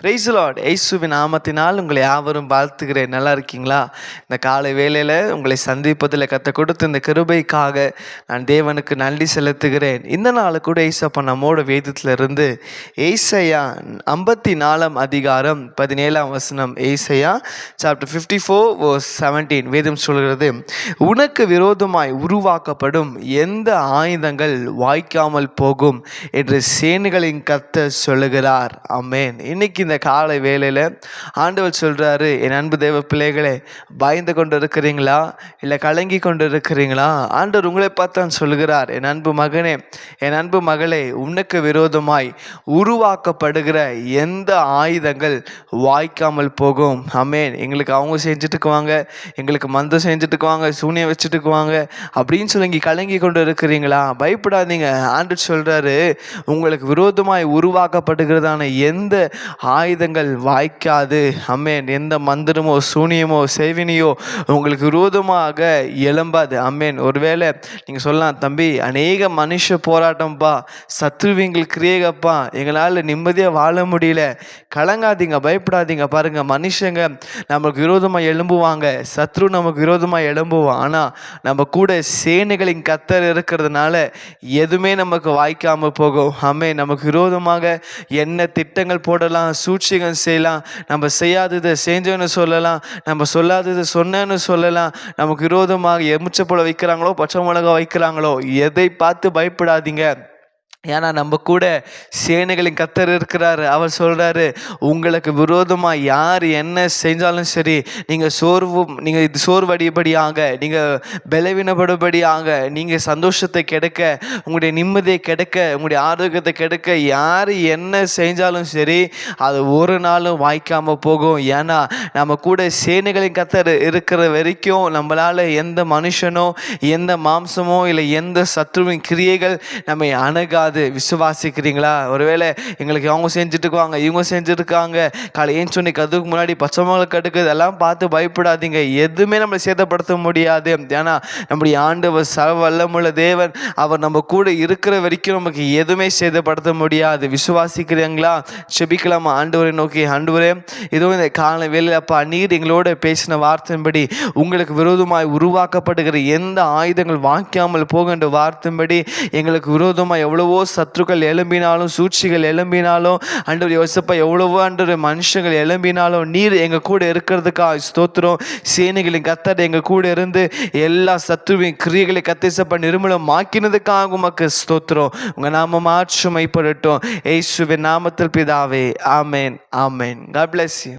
Price Lord. இயேசுவின் நாமத்தினால் உங்களை யாவரும் வாழ்த்துகிறேன். நல்லா இருக்கீங்களா? இந்த காலை வேளையில் உங்களை சந்திப்பதில் கத்த கொடுத்த இந்த கிருபைக்காக நான் தேவனுக்கு நன்றி செலுத்துகிறேன். இந்த நாள் கூட ஏசப்பா நம்மோட வேதத்தில் இருந்து ஏசாயா 54 அதிகாரம் 17 வசனம். ஏசாயா சாப்டர் 54:17 வேதம் சொல்கிறது, உனக்கு விரோதமாய் உருவாக்கப்படும் எந்த ஆயுதங்கள் வாய்க்காமல் போகும் என்று சேனைகளின் கர்த்தர் சொல்லுகிறார். ஆமென். இன்னைக்கு இந்த காலை வேளையில் ஆண்டவர் சொல்கிறாரு, என் அன்பு தேவ பிள்ளைகளே, பயந்து கொண்டு இருக்கிறீங்களா? இல்லை கலங்கி கொண்டு இருக்கிறீங்களா? ஆண்டவர் உங்களை பார்த்தான் சொல்கிறார், என் அன்பு மகனே, என் அன்பு மகளே, உனக்கு விரோதமாய் உருவாக்கப்படுகிற எந்த ஆயுதங்கள் வாய்க்காமல் போகும். ஆமென். எங்களுக்கு அவங்க செஞ்சுட்டுக்குவாங்க, எங்களுக்கு மந்தம் செஞ்சுட்டுக்குவாங்க, சூனியம் வச்சுட்டுக்குவாங்க அப்படின்னு சொல்லி கலங்கி கொண்டு இருக்கிறீங்களா? பயப்படாதீங்க. ஆண்டவர் சொல்கிறாரு, உங்களுக்கு விரோதமாய் உருவாக்கப்படுகிறதான எந்த ஆயுதங்கள் வாய்க்காது. ஆமென். எந்த மந்திரமோ சூனியமோ செய்வினியோ உங்களுக்கு விரோதமாக எழும்பாது. ஆமென். ஒருவேளை நீங்கள் சொல்லலாம், தம்பி அநேக மனுஷ போராட்டம்ப்பா, சத்ருவிங்கள் கிரியேகப்பா, எங்களால் நிம்மதியாக வாழ முடியல. கலங்காதீங்க, பயப்படாதீங்க. பாருங்க, மனுஷங்க நமக்கு விரோதமாக எழும்புவாங்க, சத்ரு நமக்கு விரோதமாக எழும்புவான். ஆனால் நம்ம கூட சேனைகளின் கர்த்தர் இருக்கிறதுனால எதுவுமே நமக்கு வாய்க்காமல் போகும். ஆமென். நமக்கு விரோதமாக என்ன திட்டங்கள் போடலாம், சூழ்ச்சிகள் செய்யலாம், நம்ம செய்யாததை செஞ்சோன்னு சொல்லலாம், நம்ம சொல்லாததை சொன்னேன்னு சொல்லலாம், நமக்கு விரோதமாக எமுச்ச போல வைக்கிறாங்களோ பச்சை மிளகா வைக்கிறாங்களோ, எதை பார்த்து பயப்படாதீங்க. ஏன்னா நம்ம கூட சேனைகளின் கர்த்தர் இருக்கிறாரு. அவர் சொல்கிறாரு, உங்களுக்கு விரோதமாக யார் என்ன செஞ்சாலும் சரி, நீங்கள் சோர்வடிபடியாக, நீங்கள் பலவீனப்படும்படியாக, நீங்கள் சந்தோஷத்தை கெடுக்க, உங்களுடைய நிம்மதியை கெடுக்க, உங்களுடைய ஆரோக்கியத்தை கெடுக்க யார் என்ன செஞ்சாலும் சரி, அது ஒரு நாளும் வாய்க்காமல் போகும். ஏன்னா நம்ம கூட சேனைகளின் கர்த்தர் இருக்கிற வரைக்கும் நம்மளால் எந்த மனுஷனோ எந்த மாம்சமோ இல்லை எந்த சத்ருவின் கிரியைகள் நம்மை அணுகாது. விசுவாசிக்கிறீங்களா? ஒருவேளை எங்களுக்கு அவங்க செஞ்சுட்டுக்குவாங்க, இவங்க செஞ்சுருக்காங்க, காலை ஏன் சொன்னி அதுக்கு முன்னாடி பச்சை மிளகா கடுக்கு, இதெல்லாம் பார்த்து பயப்படாதீங்க. எதுவுமே நம்மளை சேதப்படுத்த முடியாது. ஏன்னா நம்முடைய ஆண்டவர் சர்வ வல்லமுள்ள தேவன். அவர் நம்ம கூட இருக்கிற வரைக்கும் நமக்கு எதுவுமே சேதப்படுத்த முடியாது. விசுவாசிக்கிறீங்களா? செபிக்கலாமா? ஆண்டவரை நோக்கி, ஆண்டவரே, இதோ இந்த காலை வேளையில் அப்பா நீர் எங்களோட பேசின வார்த்தையின்படி, உங்களுக்கு விரோதமாய் உருவாக்கப்படுகிற எந்த ஆயுதங்கள் வாய்க்காமல் போகின்ற வார்த்தையின்படி, எங்களுக்கு விரோதமாக எவ்வளவோ சத்துருக்கள் எழும்பினாலும், சூழ்ச்சிகள் எழும்பினாலும், ஆண்டவர் யோசிப்பா எவ்வளவோ ஆண்டவர் மனுஷங்கள் எழும்பினாலும், நீர் எங்கள் கூட இருக்கிறதுக்காக ஸ்தோத்திரம். சேனைகளின் கர்த்தர் எங்கள் கூட இருந்து எல்லா சத்துருவின் கிரியைகளை கத்தேசப்ப நிர்மூலம் ஆக்கினதுக்காக உமக்கு ஸ்தோத்திரம். உங்கள் நாம மாற்றுமைப்படட்டும். இயேசுவின் நாமத்தில் பிதாவே. ஆமென். ஆமென். God bless you.